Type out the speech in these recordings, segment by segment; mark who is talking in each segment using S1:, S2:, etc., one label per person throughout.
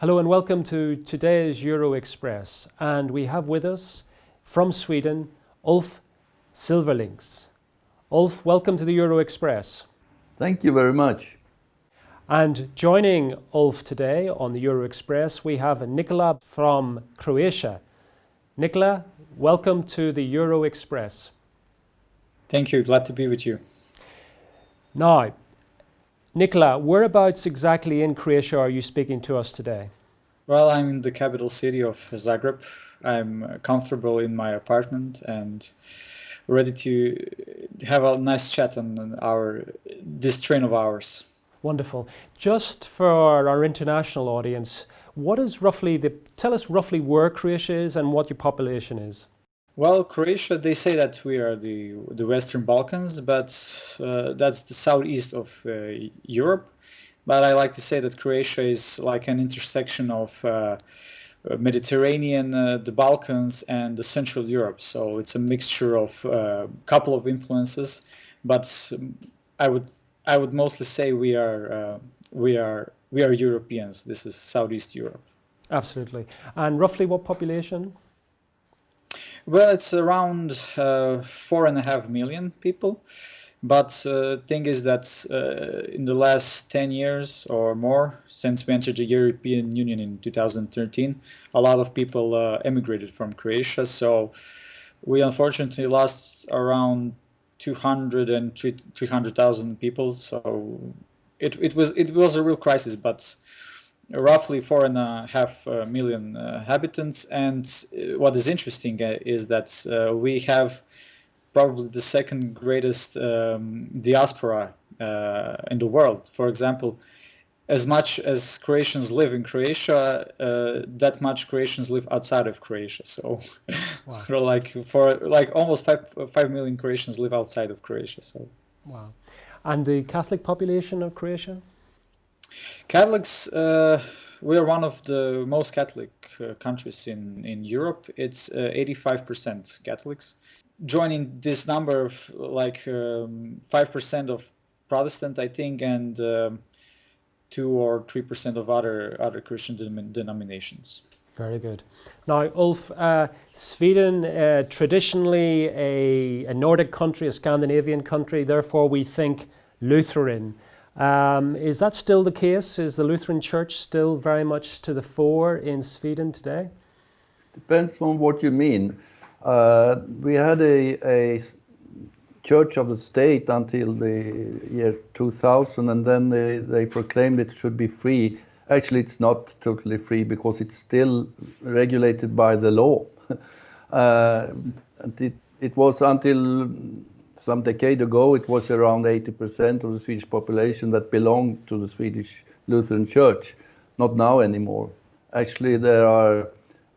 S1: Hello and welcome to today's Euro Express, and we have with us from Sweden Ulf Silfverling. Ulf, welcome to the Euro Express.
S2: Thank you very much.
S1: And joining Ulf today on the Euro Express we have Nikola from Croatia. Nikola, welcome to the Euro Express.
S3: Thank you, glad to be with you.
S1: Now, Nikola, whereabouts exactly in Croatia are you speaking to us today?
S3: Well, I'm in the capital city of Zagreb. I'm comfortable in my apartment and ready to have a nice chat on this train of ours.
S1: Wonderful. Just for our international audience, tell us roughly where Croatia is and what your population is.
S3: Well, Croatia, they say that we are the Western Balkans, but that's the southeast of Europe. But I like to say that Croatia is like an intersection of Mediterranean, the Balkans, and the Central Europe. So it's a mixture of a couple of influences. But I would mostly say we are Europeans. This is Southeast Europe.
S1: Absolutely. And roughly what population?
S3: Well, it's around 4.5 million people. But thing is that in the last 10 years or more, since we entered the European Union in 2013, a lot of people emigrated from Croatia. So we unfortunately lost around 200 and 300,000 people. So it was a real crisis, but roughly 4.5 million inhabitants. And what is interesting is that we have probably the second greatest diaspora in the world. For example, as much as Croatians live in Croatia, that much Croatians live outside of Croatia. So,
S1: wow.
S3: Almost 5 million Croatians live outside of Croatia. So,
S1: wow. And the Catholic population of Croatia?
S3: Catholics, we are one of the most Catholic countries in Europe. It's 85% Catholics. Joining this number of 5% of Protestant, I think, and 2 or 3% of other Christian denominations.
S1: Very good. Now, Ulf, Sweden, traditionally a Nordic country, a Scandinavian country, therefore we think Lutheran. Is that still the case? Is the Lutheran Church still very much to the fore in Sweden today?
S2: Depends on what you mean. We had a church of the state until the year 2000, and then they proclaimed it should be free. Actually, it's not totally free because it's still regulated by the law. And it was until some decade ago, it was around 80% of the Swedish population that belonged to the Swedish Lutheran Church. Not now anymore. Actually, there are,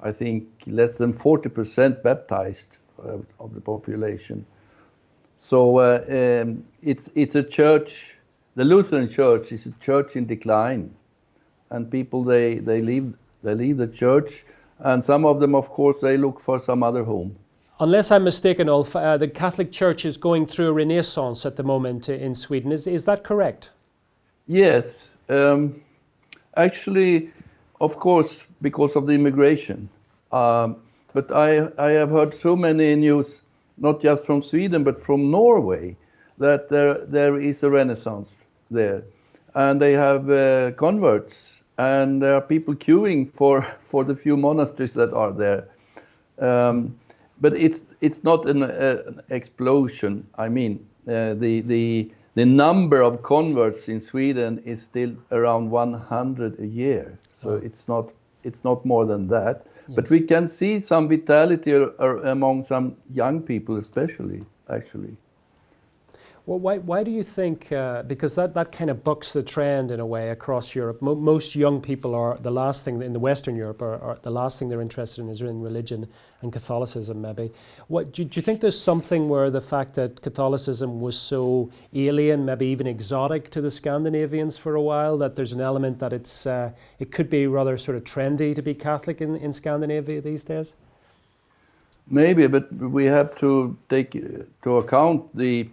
S2: I think, less than 40% baptized of the population. So it's a church. The Lutheran Church is a church in decline, and people they leave the church, and some of them, of course, they look for some other home.
S1: Unless I'm mistaken, Ulf, the Catholic Church is going through a renaissance at the moment in Sweden. Is that correct?
S2: Yes, actually, of course, because of the immigration. But I have heard so many news, not just from Sweden, but from Norway, that there is a renaissance there. And they have converts, and there are people queuing for the few monasteries that are there. But it's not an explosion. I mean, the number of converts in Sweden is still around 100 a year. So it's not more than that. Yes. But we can see some vitality among some young people, especially, actually.
S1: Well, why do you think, because that kind of bucks the trend in a way across Europe. Most young people are, the last thing in the Western Europe, are the last thing they're interested in is in religion and Catholicism maybe. Do you think there's something where the fact that Catholicism was so alien, maybe even exotic to the Scandinavians for a while, that there's an element that it could be rather sort of trendy to be Catholic in Scandinavia these days?
S2: Maybe, but we have to take to account the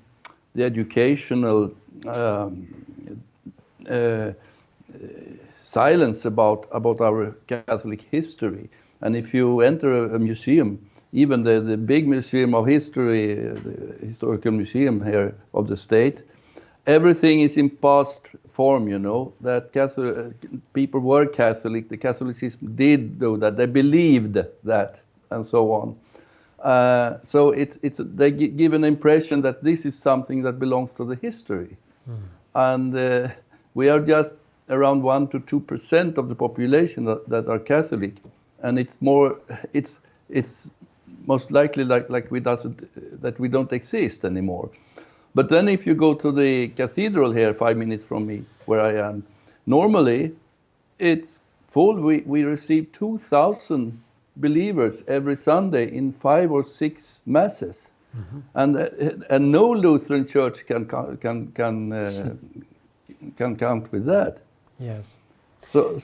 S2: silence about our Catholic history. And if you enter a museum, even the big museum of history, the historical museum here of the state, everything is in past form, you know, that Catholic people were Catholic, the Catholicism did do that, they believed that, and so on. So they give an impression that this is something that belongs to the history. And we are just around 1 to 2% of the population that are Catholic, and it's most likely like we don't exist anymore. But then if you go to the cathedral here, 5 minutes from me, where I am, normally it's full. We receive 2,000 believers every Sunday in 5 or 6 masses, and no Lutheran church can count with that.
S1: Yes.
S2: So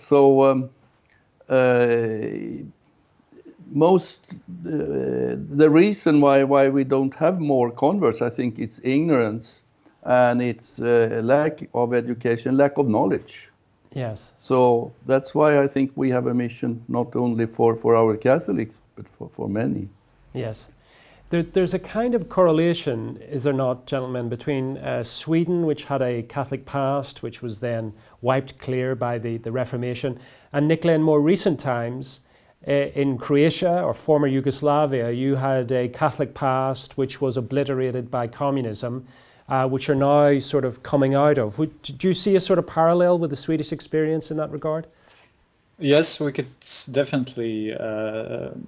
S2: the reason why we don't have more converts, I think it's ignorance, and it's lack of education, lack of knowledge.
S1: Yes.
S2: So that's why I think we have a mission not only for our Catholics, but for many.
S1: Yes. There's a kind of correlation, is there not, gentlemen, between Sweden, which had a Catholic past, which was then wiped clear by the Reformation, and Nikola, in more recent times, in Croatia or former Yugoslavia, you had a Catholic past which was obliterated by communism, which are now sort of coming out of. Do you see a sort of parallel with the Swedish experience in that regard?
S3: Yes, we could definitely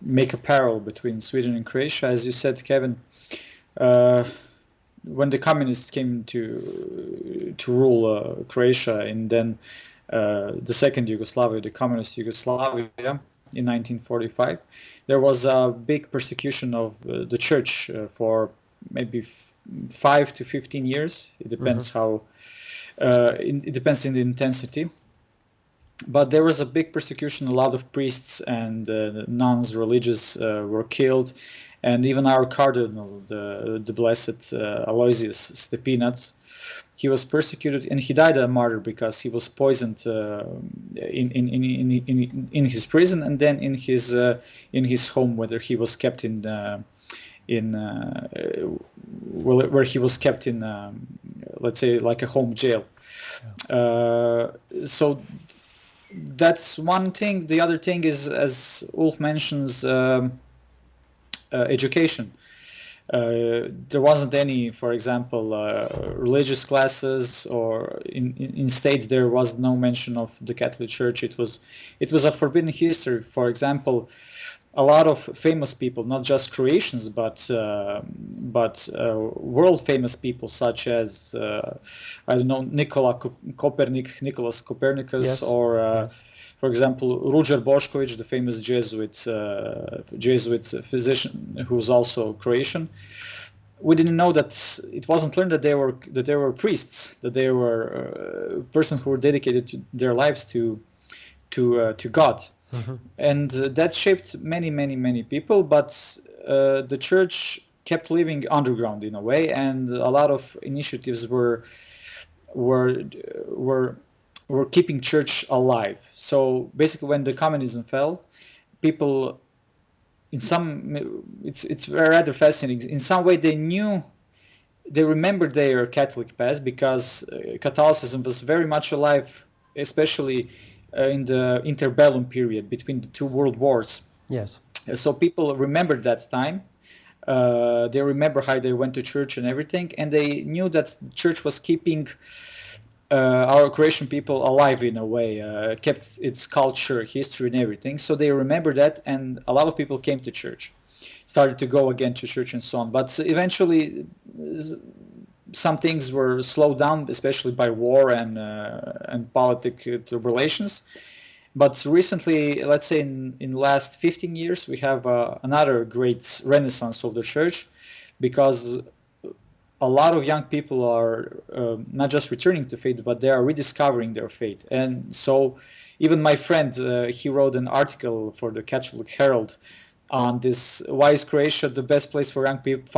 S3: make a parallel between Sweden and Croatia. As you said, Kevin, when the communists came to rule Croatia, and then the second Yugoslavia, the communist Yugoslavia, in 1945, there was a big persecution of the church for maybe 5 to 15 years. It depends how. It depends in the intensity. But there was a big persecution. A lot of priests and nuns, religious, were killed, and even our cardinal, the blessed Aloysius Stepinac, he was persecuted, and he died a martyr because he was poisoned in his prison, and then in his home, whether he was kept where he was kept in, let's say, like a home jail. So that's one thing. The other thing is, as Ulf mentions, education. There wasn't any, for example, religious classes, or in states there was no mention of the Catholic Church. It was a forbidden history. For example, a lot of famous people, not just Croatians, but world famous people such as I don't know, Nicholas Copernicus, yes. Or yes. For example, Ruđer Bošković, the famous Jesuit physician who was also Croatian. We didn't know that it wasn't learned that they were priests, that they were persons who were dedicated their lives to God. And that shaped many people, but the church kept living underground in a way, and a lot of initiatives were keeping church alive. So basically, when the communism fell, people, it's rather fascinating. In some way, they remembered their Catholic past, because Catholicism was very much alive, especially in the interbellum period between the 2 world wars.
S1: Yes.
S3: So people remembered that time. They remember how they went to church and everything, and they knew that the church was keeping our Croatian people alive in a way, kept its culture, history, and everything. So they remember that, and a lot of people came to church, started to go again to church and so on. But eventually, some things were slowed down, especially by war and political relations. But recently, let's say in the last 15 years, we have another great renaissance of the church, because a lot of young people are not just returning to faith, but they are rediscovering their faith. And so even my friend, he wrote an article for the Catholic Herald on this: why is Croatia the best place for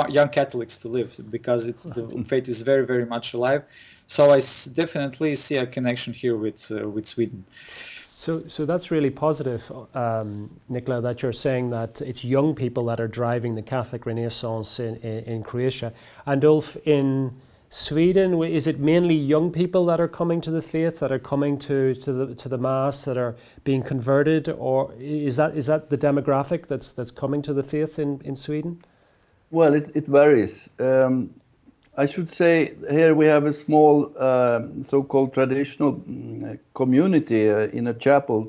S3: young Catholics to live? Because the faith is very much alive. So I definitely see a connection here with Sweden.
S1: So that's really positive, Nikola, that you're saying that it's young people that are driving the Catholic Renaissance in Croatia. And Ulf, in Sweden, is it mainly young people that are coming to the faith, that are coming to the Mass, that are being converted, or is that the demographic that's coming to the faith in Sweden?
S2: Well, it varies. I should say here we have a small so-called traditional community in a chapel,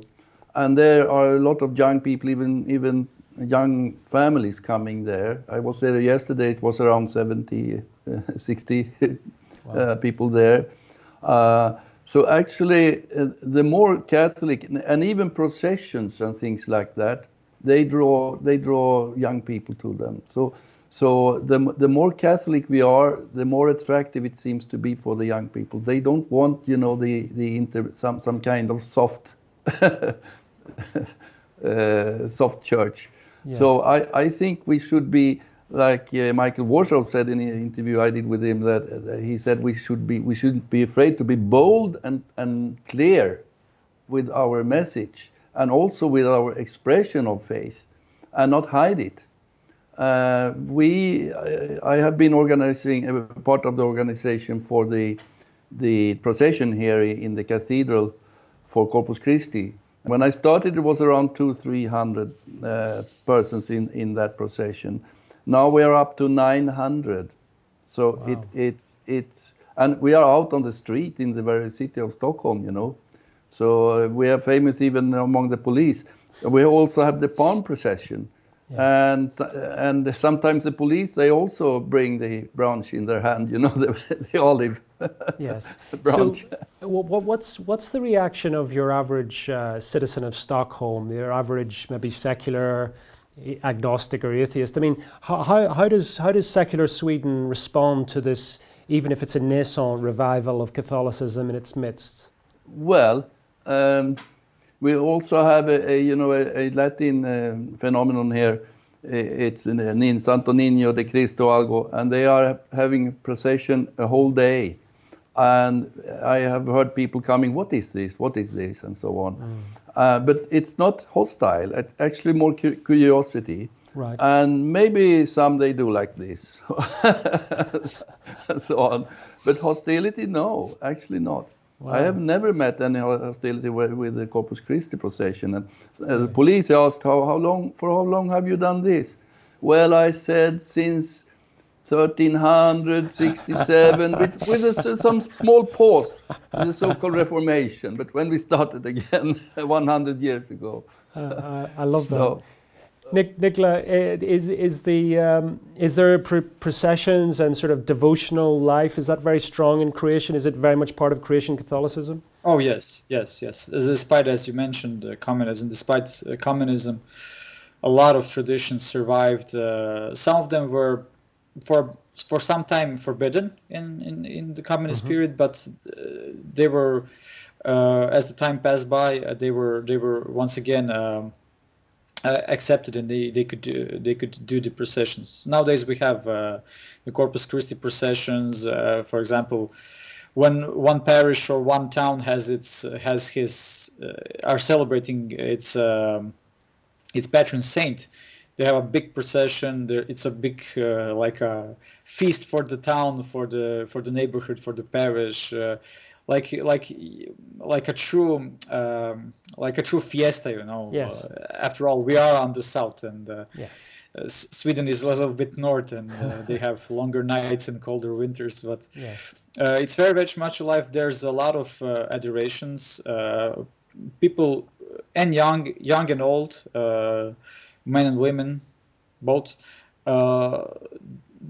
S2: and there are a lot of young people, even young families coming there. I was there yesterday, it was around 70, 60
S1: Wow.
S2: people there. So actually, the more Catholic, and even processions and things like that, they draw young people to them. So the more Catholic we are, the more attractive it seems to be for the young people. They don't want, some kind of soft soft church.
S1: Yes.
S2: So I think we should be like Michael Warsaw said in an interview I did with him, that he said we shouldn't be afraid to be bold and clear with our message, and also with our expression of faith, and not hide it. I have been organizing part of the organization for the procession here in the cathedral for Corpus Christi. When I started, it was around 200-300 persons in that procession. Now we are up to 900. So
S1: Wow.
S2: it's and we are out on the street in the very city of Stockholm, So we are famous even among the police. We also have the palm procession.
S1: Yes.
S2: And sometimes the police, they also bring the branch in their hand, the olive
S1: Yes.
S2: branch.
S1: So, what's the reaction of your average citizen of Stockholm, your average maybe secular, agnostic, or atheist? I mean, how does secular Sweden respond to this, even if it's a nascent revival of Catholicism in its midst?
S2: Well, we also have a Latin phenomenon here. It's in Santo Niño de Cristo Algo, and they are having procession a whole day. And I have heard people coming, what is this, and so on. But it's not hostile, it's actually more curiosity.
S1: Right.
S2: And maybe some they do like this, and so on. But hostility, no, actually not.
S1: Wow.
S2: I have never met any hostility with the Corpus Christi procession. And the police asked, for how long have you done this? Well, I said, since 1367, with some small pause, the so-called Reformation. But when we started again 100 years ago.
S1: I love that.
S2: So,
S1: Nikola, is there processions and sort of devotional life? Is that very strong in Croatian? Is it very much part of Croatian Catholicism?
S3: Oh yes. Despite, as you mentioned, communism, a lot of traditions survived. Some of them were for some time forbidden in the communist period, but they were, as the time passed by, they were once again accepted, and they could do the processions. Nowadays we have the Corpus Christi processions. For example, when one parish or one town are celebrating its patron saint, they have a big procession. It's a big like a feast for the town, for the neighborhood, for the parish. Like a true fiesta,
S1: Yes.
S3: After all, we are on the south, and
S1: Yes.
S3: Sweden is a little bit north, and they have longer nights and colder winters. But
S1: Yes.
S3: it's very much alive. There's a lot of adorations. People and young and old, men and women, both.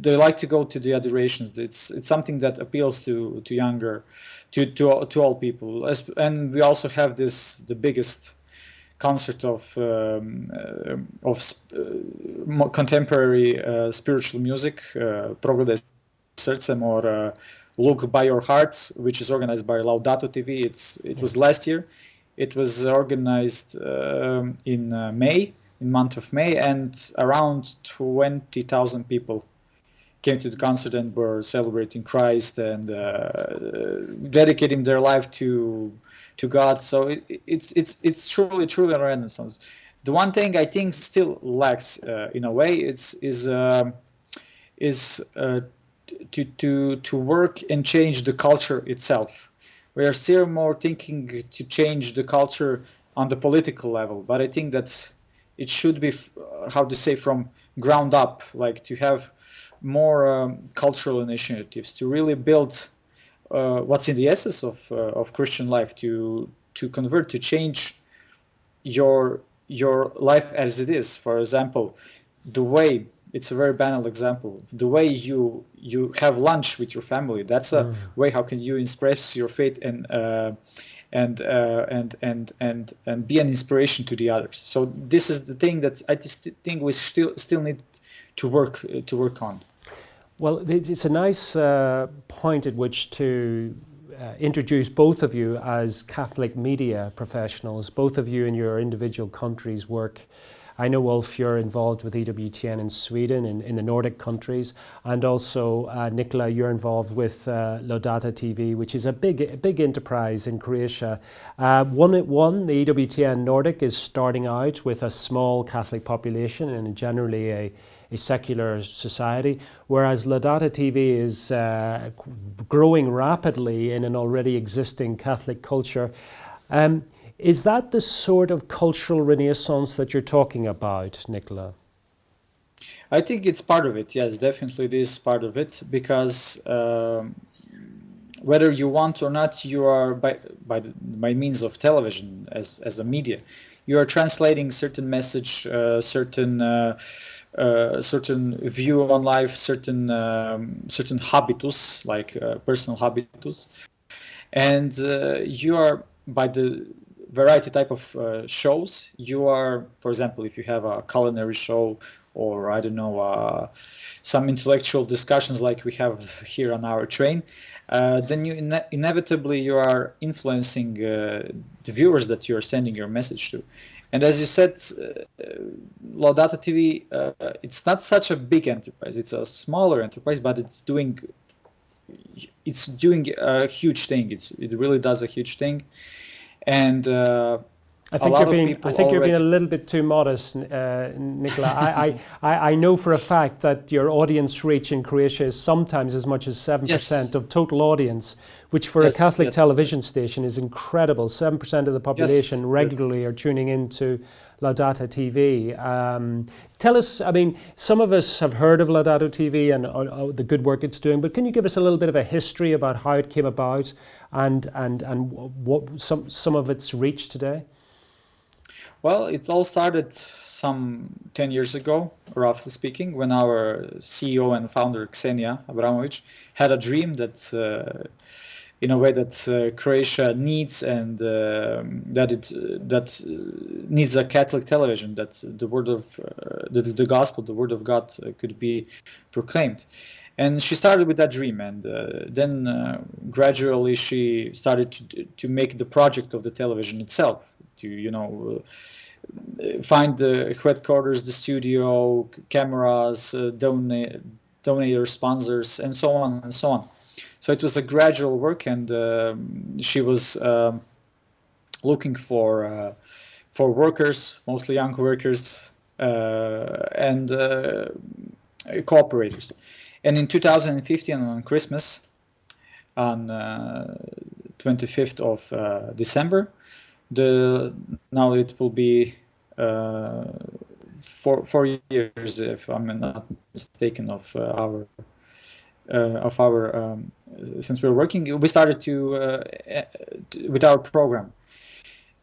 S3: They like to go to the adorations. It's something that appeals to all people. And we also have the biggest concert of contemporary spiritual music, Progledaj srcem, or Look by Your Heart, which is organized by Laudato TV. It was last year. It was organized in month of May, and around 20,000 people came to the concert and were celebrating Christ and dedicating their life to God. So it's truly a renaissance. The one thing I think still lacks in a way is to work and change the culture itself. We are still more thinking to change the culture on the political level, but I think that it should be, how to say, from ground up, like to have more cultural initiatives to really build what's in the essence of Christian life, to convert, to change your life as it is. For example, the way, it's a very banal example, the way you have lunch with your family, that's a way how can you express your faith and be an inspiration to the others. So this is the thing that I just think we still need to work on.
S1: Well, it's a nice point at which to introduce both of you as Catholic media professionals. Both of you in your individual countries work. I know, Ulf, you're involved with EWTN in Sweden, in the Nordic countries, and also Nikola, you're involved with Laudata TV, which is a big enterprise in Croatia. The EWTN Nordic is starting out with a small Catholic population and generally a secular society, whereas Laudata TV is growing rapidly in an already existing Catholic culture. Is that the sort of cultural renaissance that you're talking about, Nikola?
S3: I think it's part of it. Yes, definitely it is part of it, because whether you want or not, you are by means of television as a media, you are translating certain message, certain view on life, certain habitus, like personal habitus, and you are, by the variety type of shows, you are, for example, if you have a culinary show, or I don't know, some intellectual discussions like we have here on our train, then you inevitably you are influencing the viewers that you are sending your message to. And as you said, Laudata TV, it's not such a big enterprise. It's a smaller enterprise, but it's doing a huge thing. It really does a huge thing. And
S1: I think you're being a little bit too modest, Nikola. I know for a fact that your audience reach in Croatia is sometimes as much as 7% of total audience, which for a Catholic television station is incredible. 7% of the population regularly are tuning into Laudata TV. Tell us, I mean, some of us have heard of Laudata TV and the good work it's doing, but can you give us a little bit of a history about how it came about and what some of its reach today?
S3: Well, it all started some 10 years ago, roughly speaking, when our CEO and founder, Ksenia Abramovic, had a dream that, in a way, that Croatia needs, and that needs a Catholic television, that the word of the gospel, the word of God, could be proclaimed. And she started with that dream, and then gradually she started to make the project of the television itself, to find the headquarters, the studio, cameras, donator sponsors, and so on and so on. So it was a gradual work, and she was looking for workers, mostly young workers, and cooperators. And in 2015, on Christmas, on 25th of December, now it will be 4 years, if I'm not mistaken, of our since we're working. We started with our program,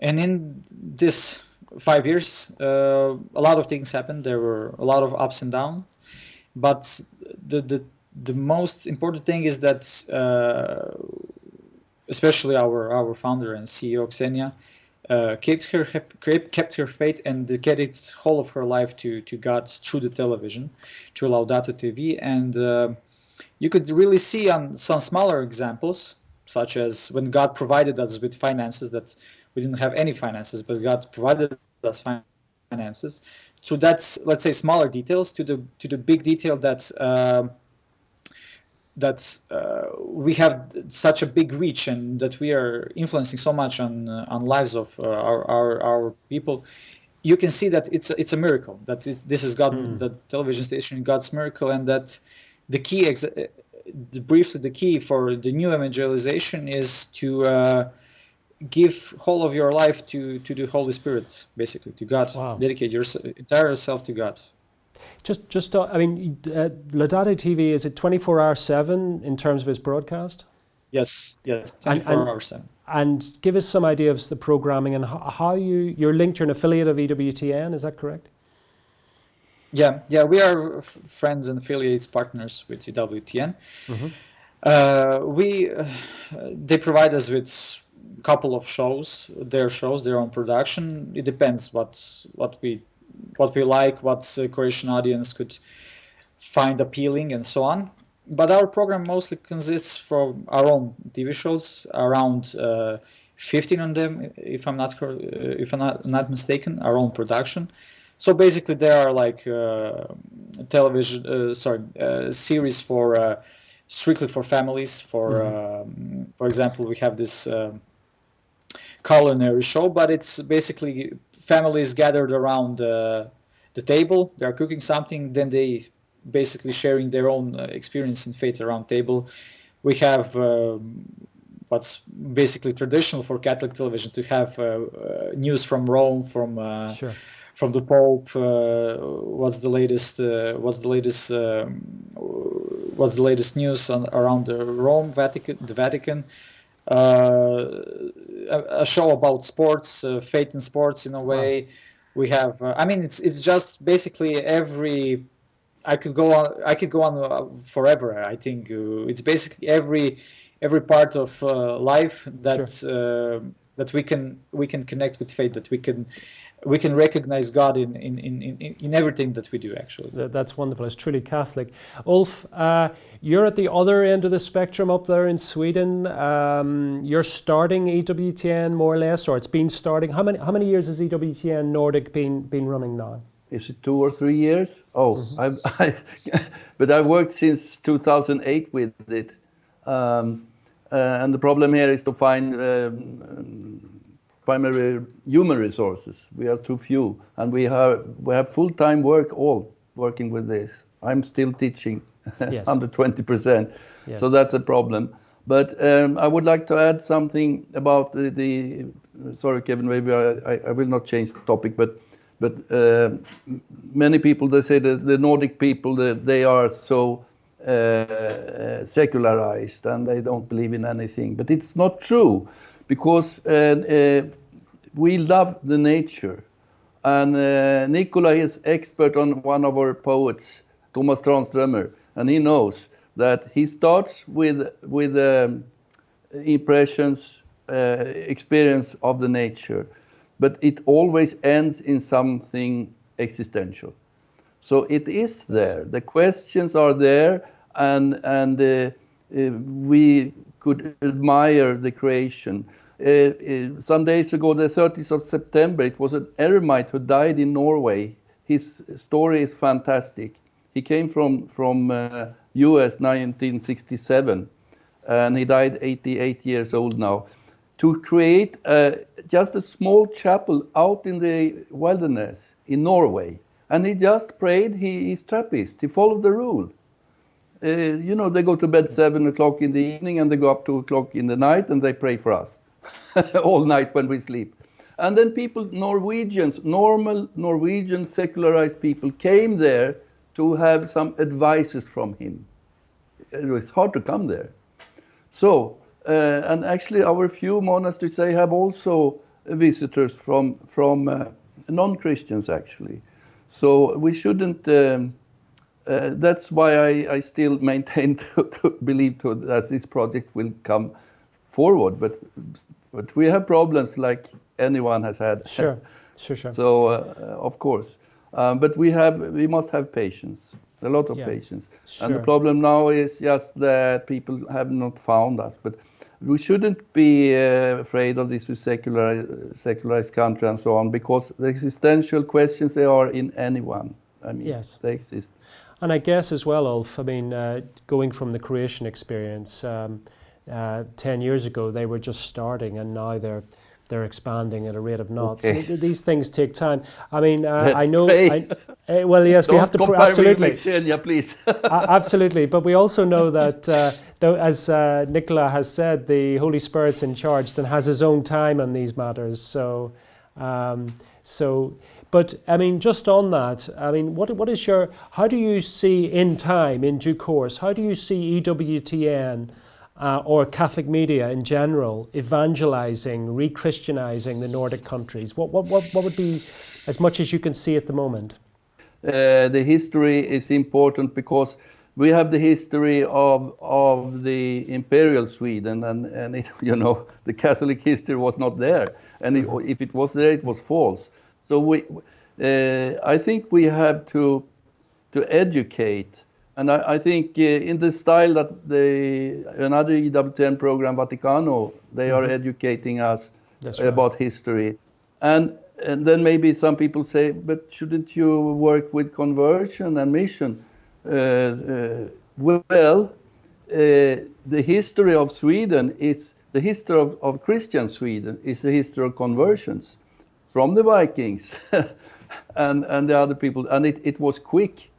S3: and in this 5 years, a lot of things happened. There were a lot of ups and downs, but the most important thing is that especially our founder and CEO Ksenia kept her faith and dedicated whole of her life to God through the television, through Laudata TV. And you could really see on some smaller examples, such as when God provided us with finances, that we didn't have any finances, but God provided us finances. So that's, let's say, smaller details to the big detail that we have such a big reach, and that we are influencing so much on lives of our people. You can see that it's a miracle, that this is God, that television station God's miracle, and that the key, briefly, the key for the new evangelization is to give whole of your life to the Holy Spirit, basically to God.
S1: Wow.
S3: Dedicate your entire self to God.
S1: Just I mean, Laudate TV, is it 24/7 in terms of its broadcast?
S3: Yes, 24/7.
S1: And give us some idea of the programming and how you're linked. You're an affiliate of EWTN, is that correct?
S3: Yeah, we are friends and affiliates, partners with EWTN. They provide us with a couple of shows, their own production. It depends what we like, what the Croatian audience could find appealing, and so on. But our program mostly consists from our own TV shows, around 15 on them, if I'm not mistaken, our own production. So basically, there are like series for strictly for families. For example, we have this culinary show, but it's basically families gathered around the table. They are cooking something, then they basically sharing their own experience and faith around table. We have what's basically traditional for Catholic television, to have news from Rome, from the Pope. What's the latest news around the Vatican? A show about sports, faith in sports in a way. Wow. We have. I mean, it's just basically every. I could go on forever. I think it's basically every part of life that that we can connect with faith, that we can recognize God in everything that we do, actually.
S1: That's wonderful. It's truly Catholic. Ulf, you're at the other end of the spectrum up there in Sweden. You're starting EWTN more or less, or it's been starting. How many years has EWTN Nordic been running now?
S2: Is it 2 or 3 years? Oh, but I worked since 2008 with it. And the problem here is to find primary human resources. We are too few, and we have full-time work all working with this. I'm still teaching under 20%, so that's a problem. But I would like to add something about the sorry, Kevin, maybe I will not change the topic, but many people, they say that the Nordic people, they are so secularized and they don't believe in anything. But it's not true, because we love the nature. And Nikola is expert on one of our poets, Thomas Tranströmer, and he knows that he starts with impressions, experience of the nature, but it always ends in something existential. So it is there. The questions are there, and we could admire the creation. Some days ago, the 30th of September, it was an eremite who died in Norway. His story is fantastic. He came from US 1967, and he died 88 years old now, to create just a small chapel out in the wilderness in Norway. And he just prayed. He's Trappist. He followed the rule. They go to bed 7 o'clock in the evening, and they go up 2 o'clock in the night, and they pray for us all night when we sleep. And then normal Norwegian secularized people came there to have some advices from him. It was hard to come there. So, and actually our few monasteries, they have also visitors from non-Christians, actually. So we shouldn't, that's why I still maintain to believe that this project will come forward. But we have problems like anyone has had.
S1: Sure.
S2: So, of course. But we must have patience, a lot of patience. Sure. And the problem now is just that people have not found us. But we shouldn't be afraid of this secularized country and so on, because the existential questions, they are in anyone. I mean, they exist.
S1: And I guess as well, Ulf, I mean, going from the Croatian experience, 10 years ago they were just starting, and now they're expanding at a rate of knots.
S2: Okay.
S1: These things take time. I mean, I
S2: Let's
S1: know.
S2: pray.
S1: Well, yes, we have to
S2: compare
S1: absolutely,
S2: with Xenia, please.
S1: absolutely. But we also know that, though, as Nikola has said, the Holy Spirit's in charge and has His own time on these matters. So. But I mean, just on that, I mean, how do you see in time, in due course, how do you see EWTN or Catholic media in general evangelizing, re-Christianizing the Nordic countries? What would be, as much as you can see at the moment?
S2: The history is important because we have the history of the imperial Sweden, and it, you know, the Catholic history was not there, and if it was there, it was false. So I think we have to educate, and I think in the style that another EWTN program, Vaticano, they are educating us about history, and then maybe some people say, but shouldn't you work with conversion and mission? Well, the history of Sweden is the history of Christian Sweden is the history of conversions from the Vikings and the other people, and it was quick,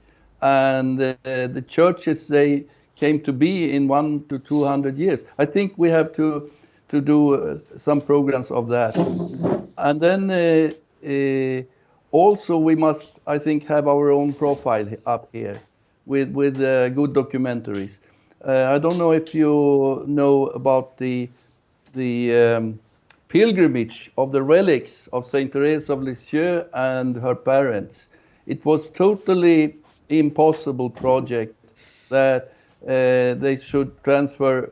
S2: and the churches, they came to be in 100 to 200 years. I think we have to do some programs of that, and then also we must, I think, have our own profile up here with good documentaries. I don't know if you know about the pilgrimage of the relics of Saint Therese of Lisieux and her parents. It was totally impossible project that they should transfer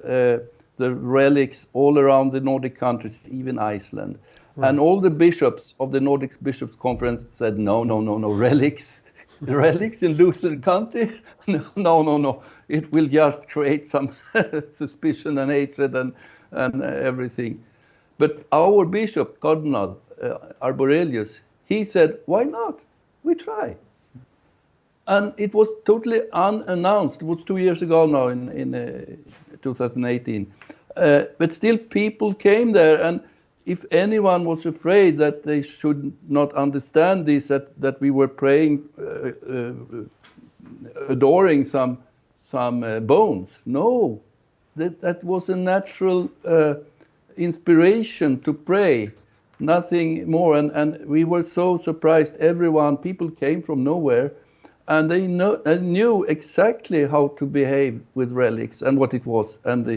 S2: the relics all around the Nordic countries, even Iceland. Right. And all the bishops of the Nordic Bishops' Conference said, no, relics. The relics in Lutheran country? No. It will just create some suspicion and hatred and everything. But our bishop, Cardinal Arborelius, he said, why not? We try. And it was totally unannounced. It was 2 years ago now in 2018. But still people came there, and if anyone was afraid that they should not understand this, that we were praying, adoring some bones, no, that was a natural inspiration to pray, nothing more. And we were so surprised. People came from nowhere, and they knew exactly how to behave with relics and what it was, and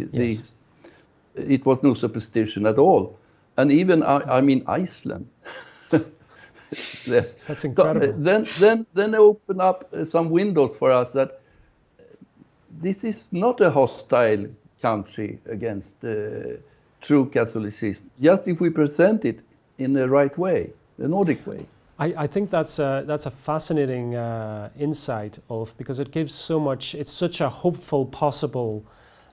S2: it was no superstition at all. And even Iceland.
S1: That's incredible.
S2: Then they open up some windows for us that this is not a hostile country against true Catholicism. Just if we present it in the right way, the Nordic way.
S1: I think that's a fascinating insight, Ulf, because it gives so much. It's such a hopeful possible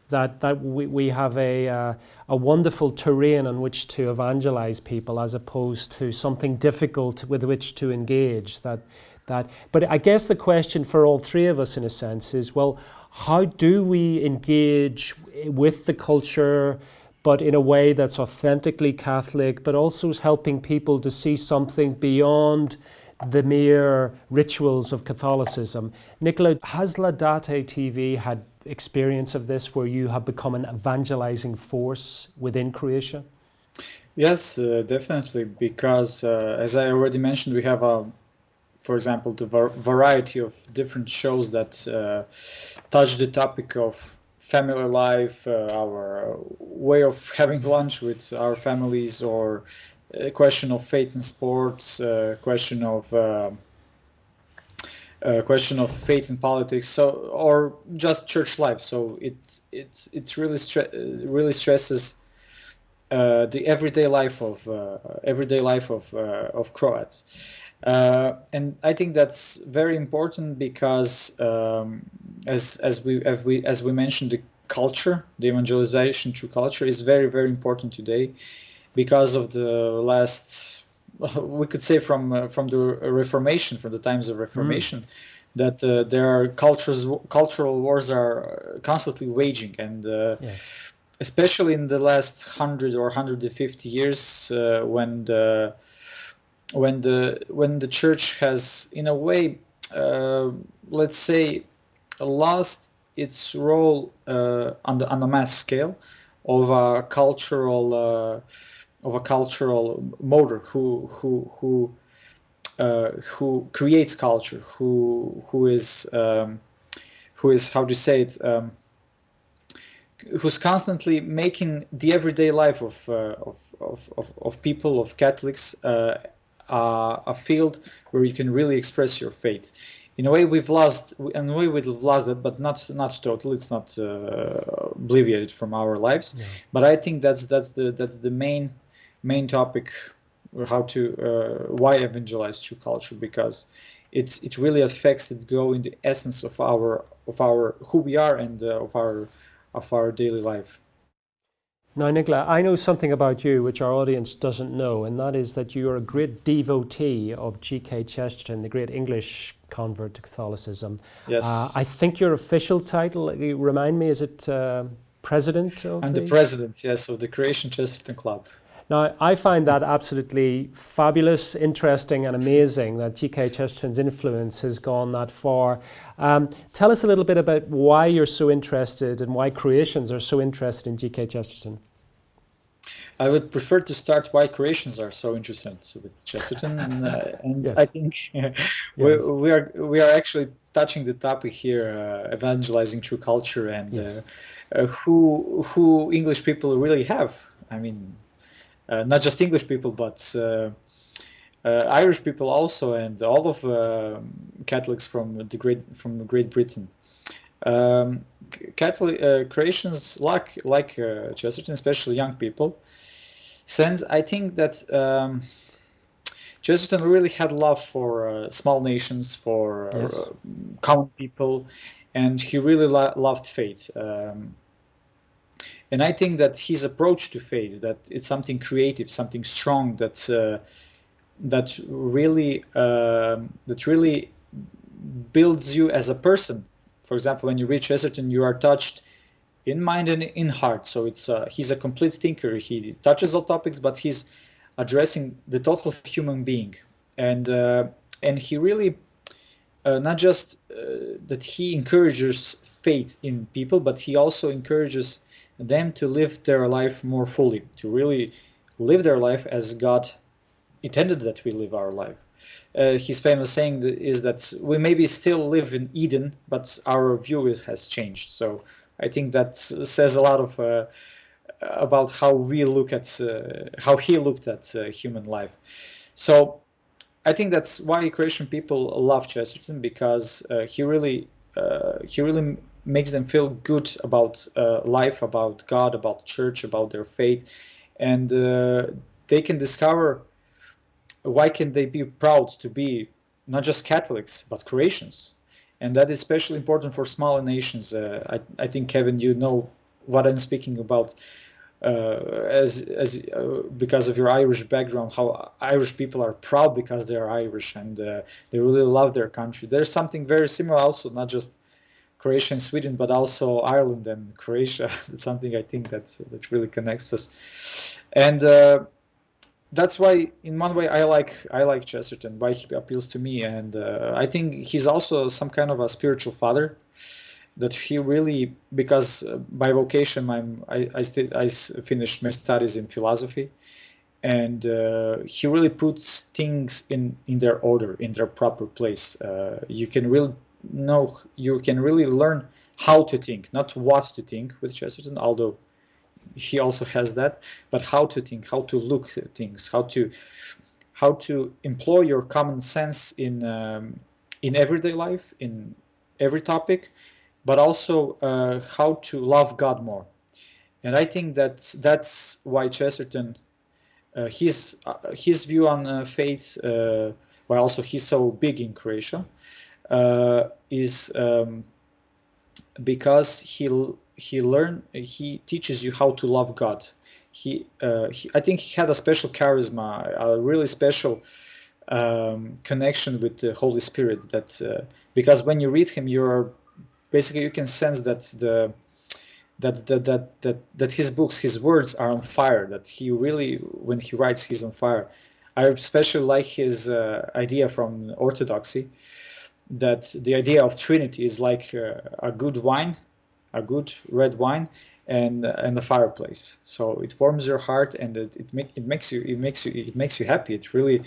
S1: that we have a wonderful terrain on which to evangelize people, as opposed to something difficult with which to engage. But I guess the question for all three of us, in a sense, is, well, how do we engage with the culture, but in a way that's authentically Catholic, but also is helping people to see something beyond the mere rituals of Catholicism? Nikola, has Laudate TV had experience of this, where you have become an evangelizing force within Croatia?
S3: Yes, definitely, because as I already mentioned, we have for example, the variety of different shows that touch the topic of family life, our way of having lunch with our families, or a question of faith in sports, question of faith in politics, or just church life. So it really stresses the everyday life of Croats. And I think that's very important because, as we mentioned, the culture, the evangelization through culture, is very, very important today, because of the last, we could say from the Reformation, from the times of Reformation, that there are cultural wars are constantly waging, and
S1: Yes.
S3: especially in the last 100 or 150 years, when the church has, in a way, let's say, lost its role on a mass scale of a cultural motor who creates culture, who is how to say it, who's constantly making the everyday life of people, of Catholics, a field where you can really express your faith. In a way, we've lost it, but not totally. It's not obliviated from our lives.
S1: Yeah.
S3: But I think that's the main topic, why evangelize through culture, because it really affects, it go in the essence of our who we are, and of our daily life.
S1: Now, Nikola, I know something about you which our audience doesn't know, and that is that you are a great devotee of G.K. Chesterton, the great English convert to Catholicism.
S3: Yes.
S1: I think your official title, remind me, is it president of
S3: I'm the president, yes, of the Croatian Chesterton Club.
S1: Now, I find that absolutely fabulous, interesting, and amazing that G.K. Chesterton's influence has gone that far. Tell us a little bit about why you're so interested and why Croatians are so interested in G.K. Chesterton.
S3: I would prefer to start why Croatians are so interested with Chesterton, and
S1: Yes.
S3: I think we are actually touching the topic here, evangelizing through culture, and
S1: Yes.
S3: who English people really have. I mean, not just English people, but Irish people also, and all of Catholics from Great Britain. Croatians like Chesterton, especially young people. Since I think that Chesterton really had love for small nations, for
S1: Yes.
S3: common people, and he really loved faith. And I think that his approach to faith, that it's something creative, something strong, that really builds you as a person. For example, when you read Chesterton, you are touched in mind and in heart. So he's a complete thinker. He touches all topics, but he's addressing the total human being, and he really not just that he encourages faith in people, but he also encourages them to live their life more fully, to really live their life as God intended that we live our life. His famous saying is that we maybe still live in Eden, but our view has changed. So I think that says a lot of about how we look at how he looked at human life. So I think that's why Croatian people love Chesterton, because he really makes them feel good about life, about God, about church, about their faith, and they can discover why can they be proud to be not just Catholics but Croatians, and that is especially important for smaller nations. I think, Kevin, you know what I'm speaking about, because of your Irish background, how Irish people are proud because they are Irish, and they really love their country. There's something very similar also, not just Croatia and Sweden, but also Ireland and Croatia. It's something I think that really connects us, and that's why, in one way, I like Chesterton, why he appeals to me, and I think he's also some kind of a spiritual father. That he really, because by vocation I finished my studies in philosophy, and he really puts things in their order, in their proper place. You can really learn how to think, not what to think with Chesterton, although he also has that, but how to think, how to look at things, how to employ your common sense in everyday life, in every topic, but also how to love God more. And I think that's why Chesterton, his view on faith, why also he's so big in Croatia, is because he teaches you how to love God. I think he had a special charisma, a really special connection with the Holy Spirit. That because when you read him, you can sense that that his books, his words are on fire. That he really, when he writes, he's on fire. I especially like his idea from Orthodoxy, that the idea of Trinity is like a good wine, a good red wine, and a fireplace. So it warms your heart, and it makes you happy. It really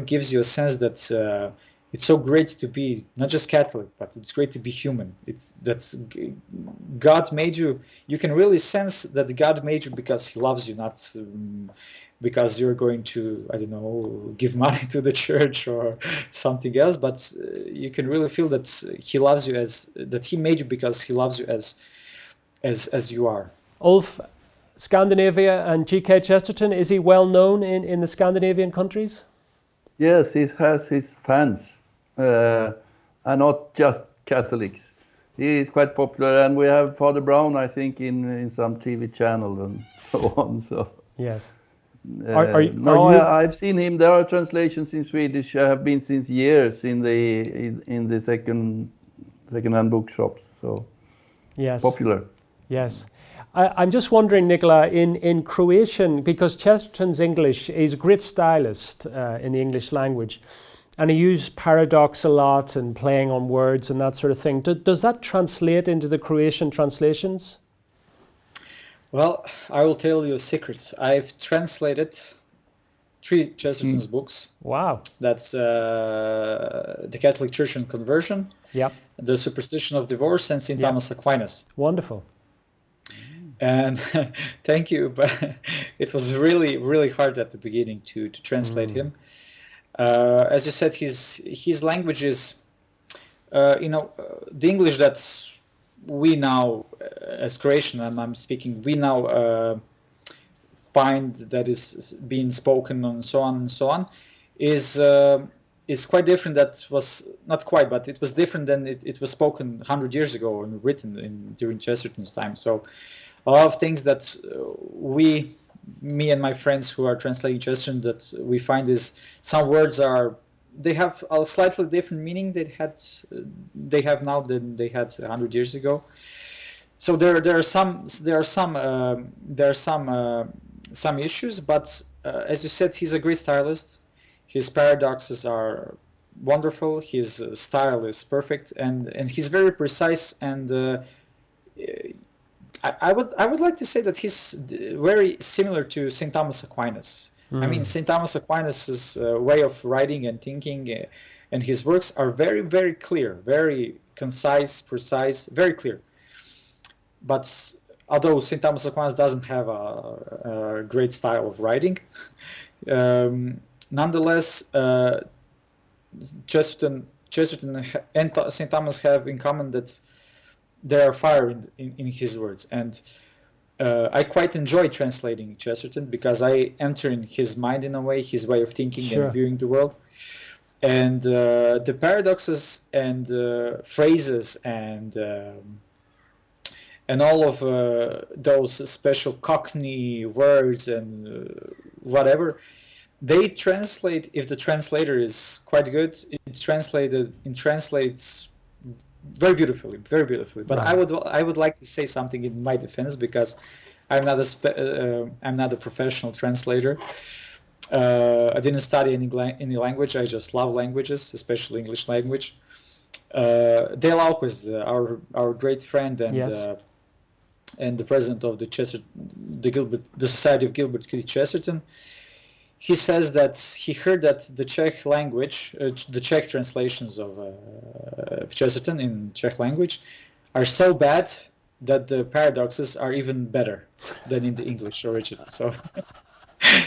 S3: gives you a sense that it's so great to be not just Catholic, but it's great to be human. That's God made you. You can really sense that God made you because He loves you, not because you're going to, I don't know, give money to the church or something else. But you can really feel that He loves you, that He made you because He loves you as you are.
S1: Ulf, Scandinavia and G.K. Chesterton, is he well known in the Scandinavian countries?
S2: Yes, he has his fans, and not just Catholics. He is quite popular, and we have Father Brown, I think, in some TV channel and so on. So
S1: yes,
S2: I've seen him. There are translations in Swedish. I have been since years in the second-hand bookshops. So
S1: yes,
S2: popular.
S1: Yes. I'm just wondering, Nikola, in Croatian, because Chesterton's English, he's a great stylist in the English language, and he used paradox a lot and playing on words and that sort of thing. Does that translate into the Croatian translations?
S3: Well, I will tell you a secret. I've translated 3 Chesterton's books.
S1: Wow.
S3: That's The Catholic Church and Conversion,
S1: yep,
S3: The Superstition of Divorce, and St. Thomas Aquinas.
S1: Wonderful.
S3: And thank you, but it was really, really hard at the beginning to translate him. As you said, his language is, the English that we now, as Croatian, and I'm speaking, we now find that is being spoken and so on, is quite different. That was not quite, but it was different than it was spoken 100 years ago and written during Chesterton's time. So a lot of things that me and my friends who are translating Chesterton, that we find is some words they have a slightly different meaning they have now than they had 100 years ago. So there are some issues, but as you said, he's a great stylist. His paradoxes are wonderful. His style is perfect, and he's very precise. And I would like to say that he's very similar to St. Thomas Aquinas. I mean, St. Thomas Aquinas' way of writing and thinking and his works are very, very clear, very concise, precise, very clear. But although St. Thomas Aquinas doesn't have a great style of writing, nonetheless, Chesterton and St. Thomas have in common that there are fire in his words. And I quite enjoy translating Chesterton because I enter in his mind in a way, his way of thinking and viewing the world. And the paradoxes and phrases and all of those special Cockney words and whatever, they translate, if the translator is quite good, it translates very beautifully, very beautifully. But right. I would like to say something in my defense, because I'm not a professional translator. I didn't study any language. I just love languages, especially English language. Dale Ahlquist, our great friend and the president of the Society of Gilbert Keith Chesterton, he says that he heard that the Czech language, the Czech translations of Chesterton in Czech language, are so bad that the paradoxes are even better than in the English original. So,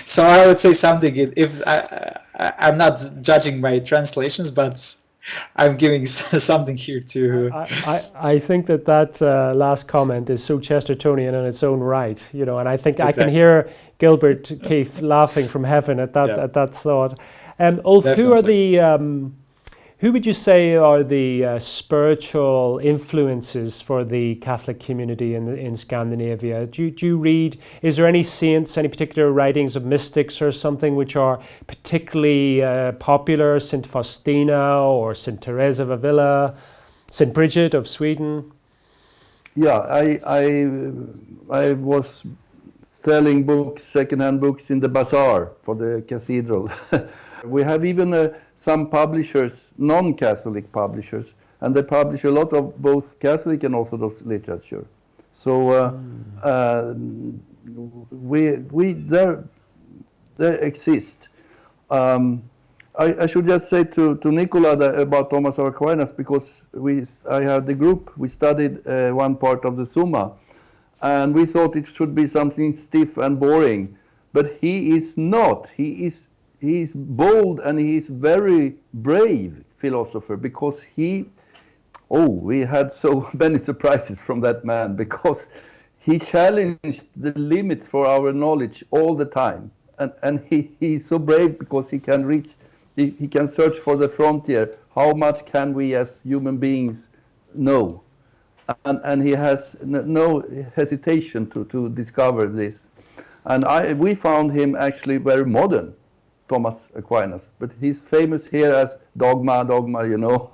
S3: so I would say something. If I'm not judging my translations, but I'm giving something here to.
S1: I think that last comment is so Chestertonian in its own right, and I think exactly. I can hear Gilbert Keith laughing from heaven at that thought. Ulf, who would you say are the spiritual influences for the Catholic community in Scandinavia? Do you read, is there any saints, any particular writings of mystics or something which are particularly popular? St. Faustina or St. Teresa of Avila, St. Bridget of Sweden?
S2: Yeah, I was selling books, second-hand books in the bazaar for the cathedral. We have even some publishers, non-Catholic publishers, and they publish a lot of both Catholic and Orthodox literature. So they exist. I should just say to Nikola about Thomas of Aquinas, because I had the group, we studied one part of the Summa, and we thought it should be something stiff and boring, but he is not. He is bold and he is very brave philosopher, because we had so many surprises from that man, because he challenged the limits for our knowledge all the time, and he's so brave because he can reach. He can search for the frontier. How much can we as human beings know? And he has no hesitation to discover this. And we found him actually very modern, Thomas Aquinas. But he's famous here as dogma, you know.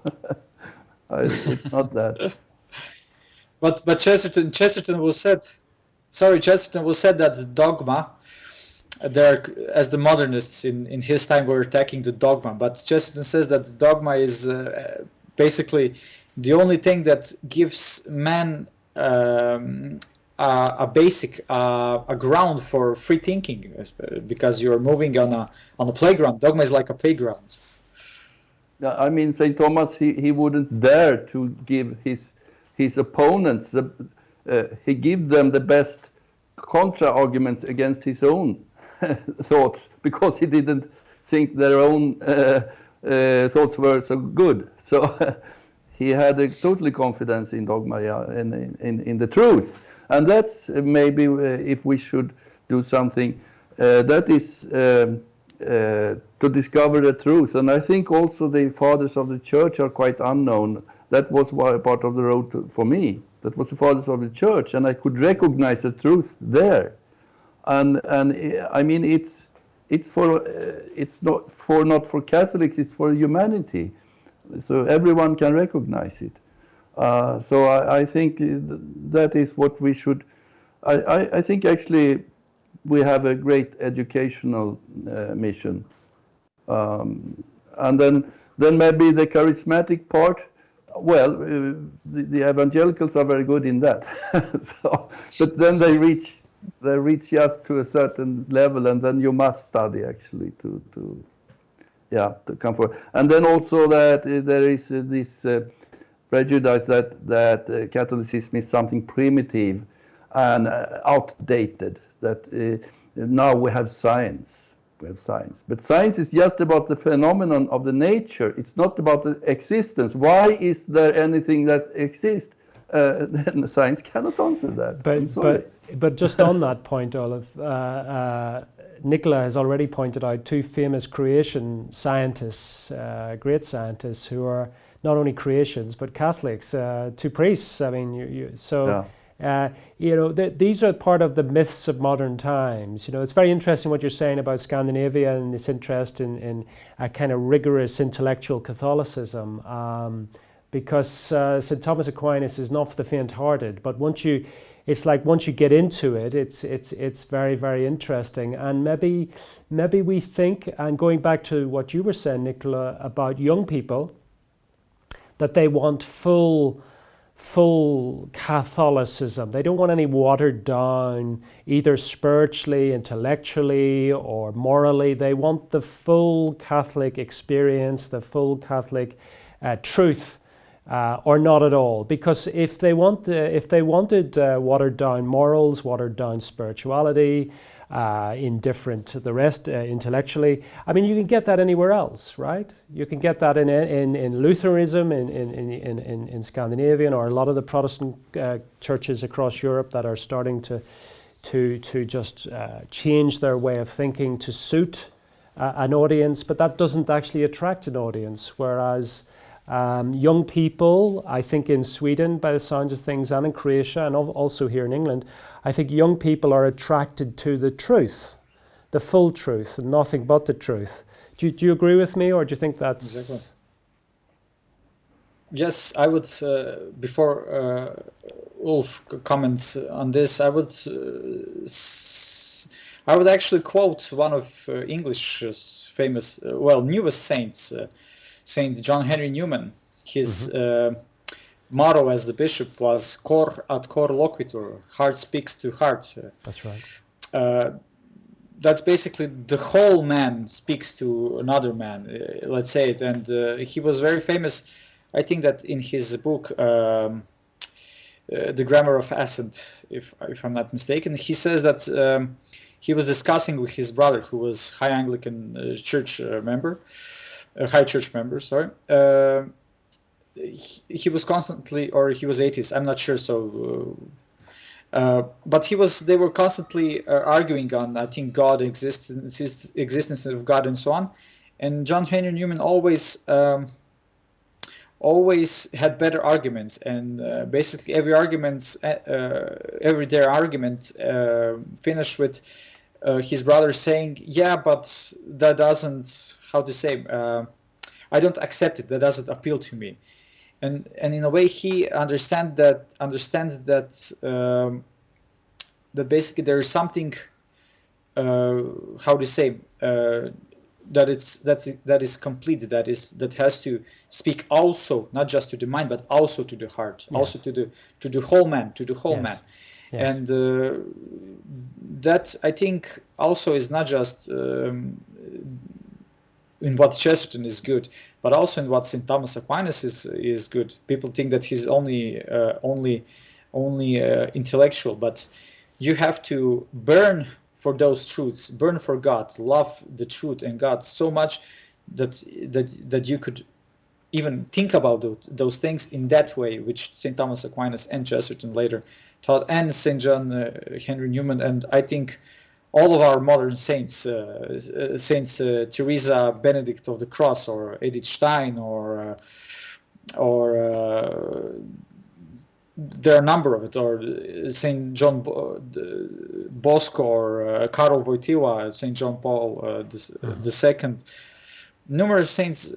S2: It's not that.
S3: But Chesterton was said that dogma, there, as the modernists in his time were attacking the dogma, but Chesterton says that the dogma is basically the only thing that gives man a basic a ground for free thinking, because you're moving on a playground. Dogma is like a playground.
S2: Yeah, I mean, St. Thomas, he wouldn't dare to give his opponents he gives them the best contra arguments against his own thoughts, because he didn't think their own thoughts were so good. So he had a totally confidence in dogma, in the truth. And that's maybe if we should do something, that is to discover the truth. And I think also the fathers of the church are quite unknown. That was part of the road for me. That was the fathers of the church, and I could recognize the truth there. And I mean, it's not for Catholics, it's for humanity, so everyone can recognize it. So I think that is what we should. I think actually we have a great educational mission, and then maybe the charismatic part. Well, the evangelicals are very good in that. But then they reach just to a certain level, and then you must study actually to come forward. And then also that there is this prejudice that Catholicism is something primitive and outdated. That now we have science. But science is just about the phenomenon of the nature. It's not about the existence. Why is there anything that exists? Then science cannot answer that.
S1: But just on that point, Olaf, Nikola has already pointed out two famous Croatian scientists, great scientists, who are not only Croatians but Catholics, two priests. I mean, these are part of the myths of modern times. You know, it's very interesting what you're saying about Scandinavia and this interest in a kind of rigorous intellectual Catholicism, because St. Thomas Aquinas is not for the faint-hearted. But once you get into it, it's very, very interesting. And maybe we think, and going back to what you were saying, Nikola, about young people, that they want full Catholicism. They don't want any watered down, either spiritually, intellectually, or morally. They want the full Catholic experience, the full Catholic truth, or not at all. Because if they wanted watered down morals, watered down spirituality, indifferent to the rest intellectually, I mean, you can get that anywhere else, right? You can get that in Lutheranism, in Scandinavia, or a lot of the Protestant churches across Europe that are starting to just change their way of thinking to suit an audience, but that doesn't actually attract an audience. Whereas young people, I think in Sweden, by the sounds of things, and in Croatia, and also here in England, I think young people are attracted to the truth, the full truth, and nothing but the truth. Do you agree with me, or do you think that's...
S3: Exactly. Yes, I would, before Ulf comments on this, I would actually quote one of English's famous, newest saints, Saint John Henry Newman. His motto as the bishop was "Cor ad cor loquitur," heart speaks to heart.
S1: That's right.
S3: That's basically the whole man speaks to another man, let's say it. And he was very famous. I think that in his book, The Grammar of Assent, if I'm not mistaken, he says that he was discussing with his brother, who was High Anglican church member, High Church member, sorry. He was constantly, or he was atheist, I'm not sure, so... but they were constantly arguing on, I think, God existence of God and so on. And John Henry Newman always had better arguments, and basically every their argument finished with his brother saying, "Yeah, but that doesn't, how to say, I don't accept it. That doesn't appeal to me." And in a way, he understands that that basically there is something, how to say, that is complete, that has to speak also not just to the mind but also to the heart, yes. Also to the whole man, yes. Man. Yes. And that, I think, also is not just in what Chesterton is good, but also in what St. Thomas Aquinas is good. People think that he's only intellectual, but you have to burn for those truths, burn for God, love the truth and God so much that you could even think about those things in that way, which St. Thomas Aquinas and Chesterton later taught, and St. John Henry Newman, and I think all of our modern saints, Saints Teresa Benedict of the Cross, or Edith Stein, or there are a number of it, or Saint John Bosco, or Karol Wojtyła, Saint John Paul II. Numerous saints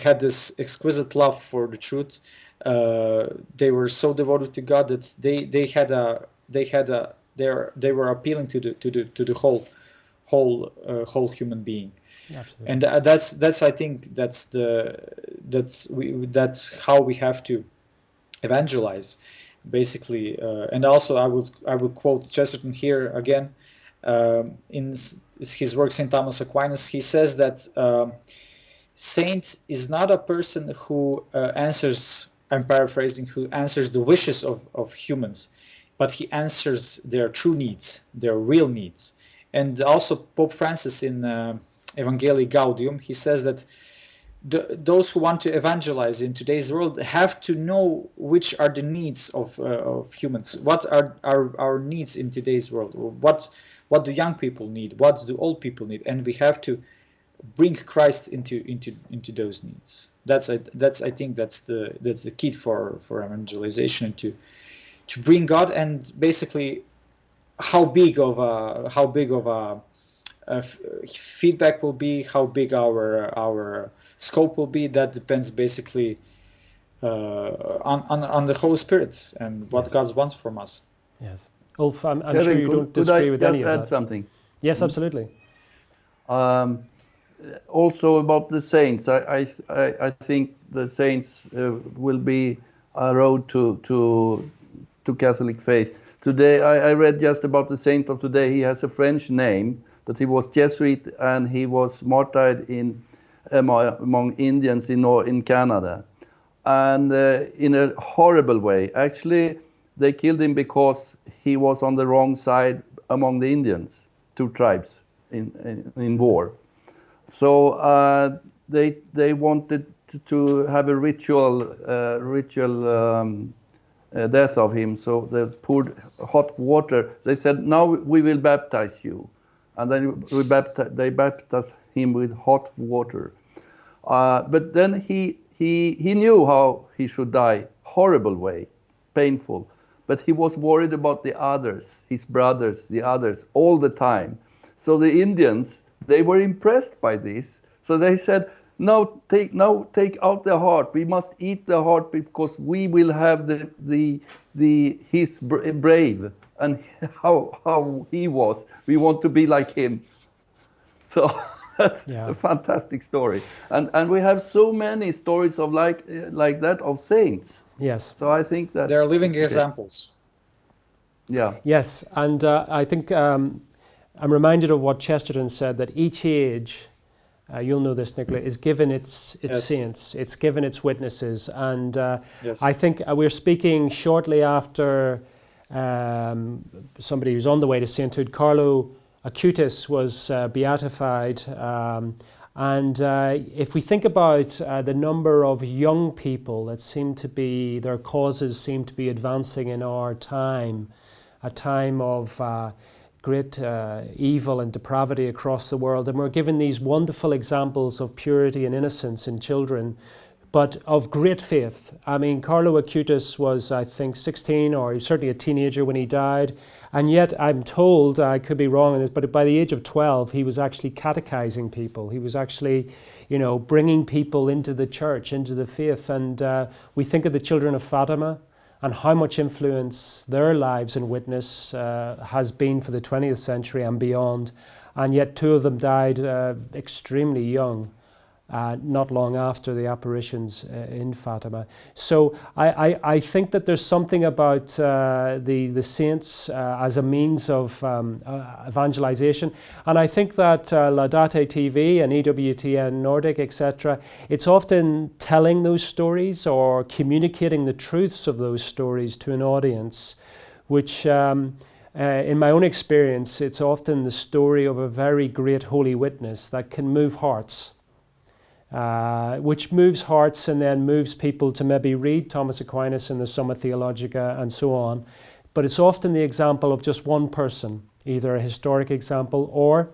S3: had this exquisite love for the truth. They were so devoted to God that they were appealing to the whole human being. Absolutely. And that's I think that's how we have to evangelize, basically. And also I would quote Chesterton here again, in his work St. Thomas Aquinas. He says that saint is not a person who answers, I'm paraphrasing, who answers the wishes of humans, but he answers their true needs, their real needs. And also Pope Francis in Evangelii Gaudium, he says that those who want to evangelize in today's world have to know which are the needs of humans. What are our needs in today's world? What do young people need? What do old people need? And we have to bring Christ into those needs. I think that's the key for evangelization, to bring God. And basically how big of a feedback will be, how big our scope will be, that depends basically on the Holy Spirit and what yes. God wants from us.
S1: Yes. Ulf, I'm sure you don't disagree with any of that.
S2: Could I add something?
S1: Yes, absolutely.
S2: Also about the saints, I think the saints will be a road to Catholic faith. Today, I read just about the saint of today. He has a French name, but he was Jesuit and he was martyred among Indians in Canada, and in a horrible way. Actually, they killed him because he was on the wrong side among the Indians, two tribes in war. So they wanted to have a ritual death of him. So they poured hot water. They said, "Now we will baptize you." and then they baptized him with hot water. But then he knew how he should die, horrible way, painful. But he was worried about the others, his brothers, the others, all the time. So the Indians, they were impressed by this. So they said, no, take out the heart. We must eat the heart because we will have his brave and how he was. We want to be like him. So that's a fantastic story. And we have so many stories of like that of saints.
S1: Yes.
S2: So I think that
S3: they're living examples.
S2: Yeah.
S1: Yes, and I think I'm reminded of what Chesterton said, that each age, you'll know this, Nikola, is given its saints, it's given its witnesses. And I think we're speaking shortly after somebody who's on the way to sainthood. Carlo Acutis was beatified. And if we think about the number of young people that seem to be, their causes seem to be advancing in our time, a time of great evil and depravity across the world, and we're given these wonderful examples of purity and innocence in children, but of great faith. I mean, Carlo Acutis was, I think, 16 or certainly a teenager when he died, and yet I'm told, I could be wrong on this, but by the age of 12 he was actually catechizing people. He was actually, bringing people into the church, into the faith. And we think of the children of Fatima and how much influence their lives and witness has been for the 20th century and beyond. And yet 2 of them died extremely young, not long after the apparitions in Fatima. So I think that there's something about the saints as a means of evangelization. And I think that Laudate TV and EWTN Nordic, etc., it's often telling those stories or communicating the truths of those stories to an audience, which in my own experience, it's often the story of a very great holy witness that can move hearts. Which moves hearts and then moves people to maybe read Thomas Aquinas in the Summa Theologica and so on. But it's often the example of just one person, either a historic example or,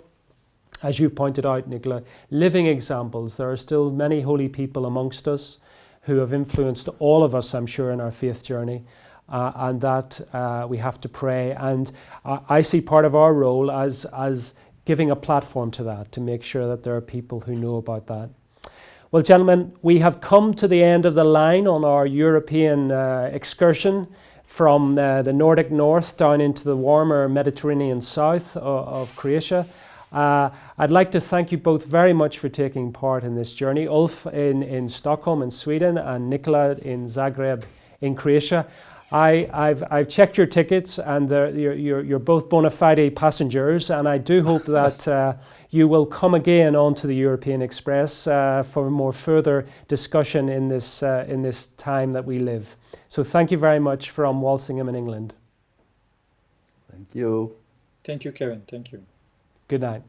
S1: as you pointed out, Nikola, living examples. There are still many holy people amongst us who have influenced all of us, I'm sure, in our faith journey. And that we have to pray. And I see part of our role as giving a platform to that, to make sure that there are people who know about that. Well, gentlemen, we have come to the end of the line on our European excursion from the Nordic north down into the warmer Mediterranean south of Croatia. I'd like to thank you both very much for taking part in this journey. Ulf in Stockholm in Sweden and Nikola in Zagreb in Croatia. I've checked your tickets, and you're both bona fide passengers, and I do hope that you will come again onto the European Express for more further discussion in this time that we live. So thank you very much from Walsingham in England.
S2: Thank you.
S3: Thank you, Kevin. Thank you.
S1: Good night.